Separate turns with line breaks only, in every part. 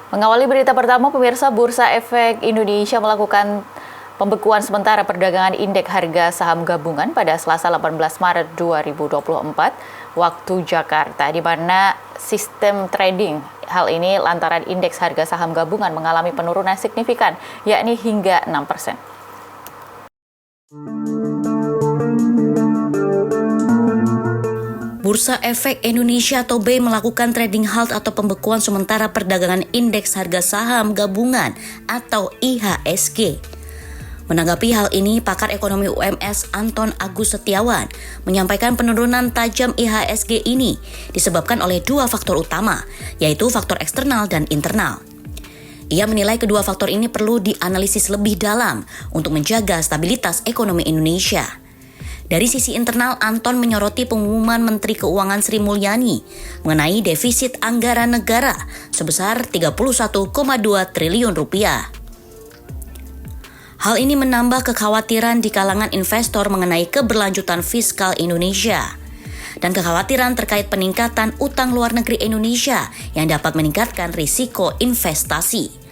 Mengawali berita pertama, pemirsa, Bursa Efek Indonesia melakukan pembekuan sementara perdagangan indeks harga saham gabungan pada Selasa 18 Maret 2024 waktu Jakarta, di mana sistem trading. Hal ini lantaran indeks harga saham gabungan mengalami penurunan signifikan, yakni hingga 6%.
Bursa Efek Indonesia atau BEI melakukan trading halt atau pembekuan sementara perdagangan indeks harga saham gabungan atau IHSG. Menanggapi hal ini, pakar ekonomi UMS Anton Agus Setiawan menyampaikan penurunan tajam IHSG ini disebabkan oleh dua faktor utama, yaitu faktor eksternal dan internal. Ia menilai kedua faktor ini perlu dianalisis lebih dalam untuk menjaga stabilitas ekonomi Indonesia. Dari sisi internal, Anton menyoroti pengumuman Menteri Keuangan Sri Mulyani mengenai defisit anggaran negara sebesar 31,2 triliun rupiah. Hal ini menambah kekhawatiran di kalangan investor mengenai keberlanjutan fiskal Indonesia dan kekhawatiran terkait peningkatan utang luar negeri Indonesia yang dapat meningkatkan risiko investasi.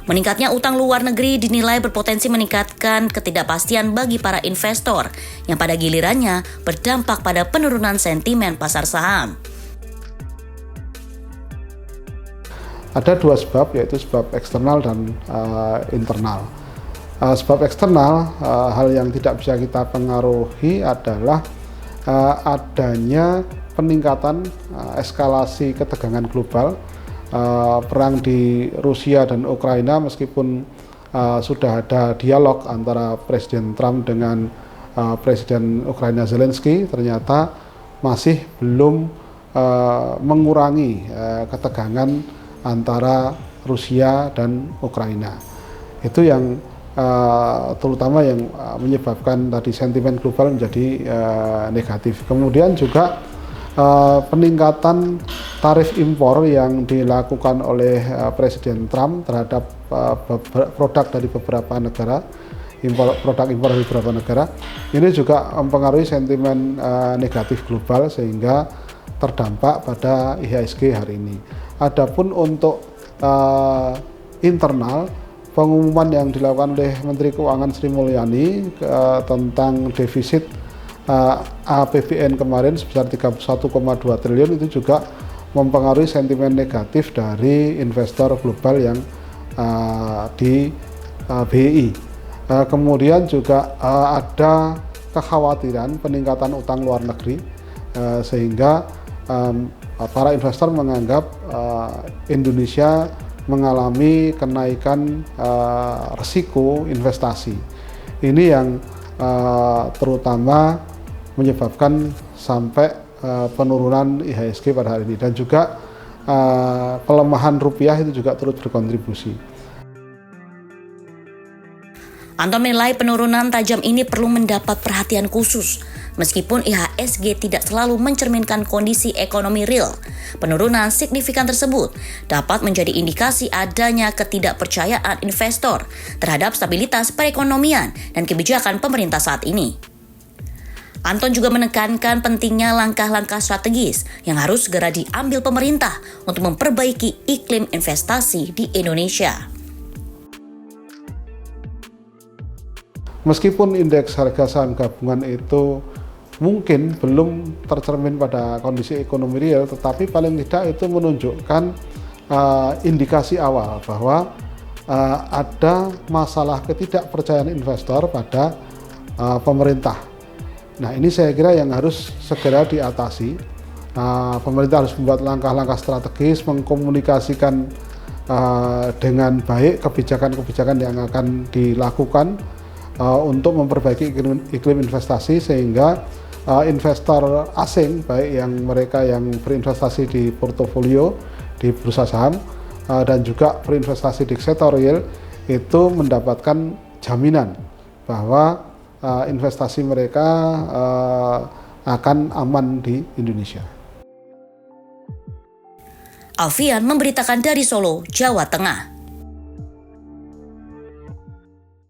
Meningkatnya utang luar negeri dinilai berpotensi meningkatkan ketidakpastian bagi para investor yang pada gilirannya berdampak pada penurunan sentimen pasar saham.
Ada dua sebab, yaitu sebab eksternal dan internal. Sebab eksternal, hal yang tidak bisa kita pengaruhi adalah adanya peningkatan eskalasi ketegangan global. Perang di Rusia dan Ukraina, meskipun sudah ada dialog antara Presiden Trump dengan Presiden Ukraina Zelensky, ternyata masih belum mengurangi ketegangan antara Rusia dan Ukraina. Itu yang terutama yang menyebabkan tadi sentimen global menjadi negatif. Kemudian juga peningkatan tarif impor yang dilakukan oleh Presiden Trump terhadap produk dari beberapa negara, produk impor dari beberapa negara, ini juga mempengaruhi sentimen negatif global sehingga terdampak pada IHSG hari ini. Adapun untuk internal, pengumuman yang dilakukan oleh Menteri Keuangan Sri Mulyani tentang defisit APBN kemarin sebesar 31,2 triliun itu juga mempengaruhi sentimen negatif dari investor global yang di BI. Kemudian juga ada kekhawatiran peningkatan utang luar negeri sehingga para investor menganggap Indonesia mengalami kenaikan risiko investasi. Ini yang terutama menyebabkan sampai penurunan IHSG pada hari ini, dan juga pelemahan rupiah itu juga turut berkontribusi.
Anton menilai penurunan tajam ini perlu mendapat perhatian khusus. Meskipun IHSG tidak selalu mencerminkan kondisi ekonomi real, penurunan signifikan tersebut dapat menjadi indikasi adanya ketidakpercayaan investor terhadap stabilitas perekonomian dan kebijakan pemerintah saat ini. Anton juga menekankan pentingnya langkah-langkah strategis yang harus segera diambil pemerintah untuk memperbaiki iklim investasi di Indonesia.
Meskipun indeks harga saham gabungan itu mungkin belum tercermin pada kondisi ekonomi real, tetapi paling tidak itu menunjukkan indikasi awal bahwa ada masalah ketidakpercayaan investor pada pemerintah. Nah, ini saya kira yang harus segera diatasi. Pemerintah harus membuat langkah-langkah strategis, mengkomunikasikan dengan baik kebijakan-kebijakan yang akan dilakukan untuk memperbaiki iklim investasi sehingga investor asing, baik yang mereka yang berinvestasi di portofolio di bursa saham dan juga berinvestasi di sektor real, itu mendapatkan jaminan bahwa investasi mereka akan aman di Indonesia.
Alfian memberitakan dari Solo, Jawa Tengah.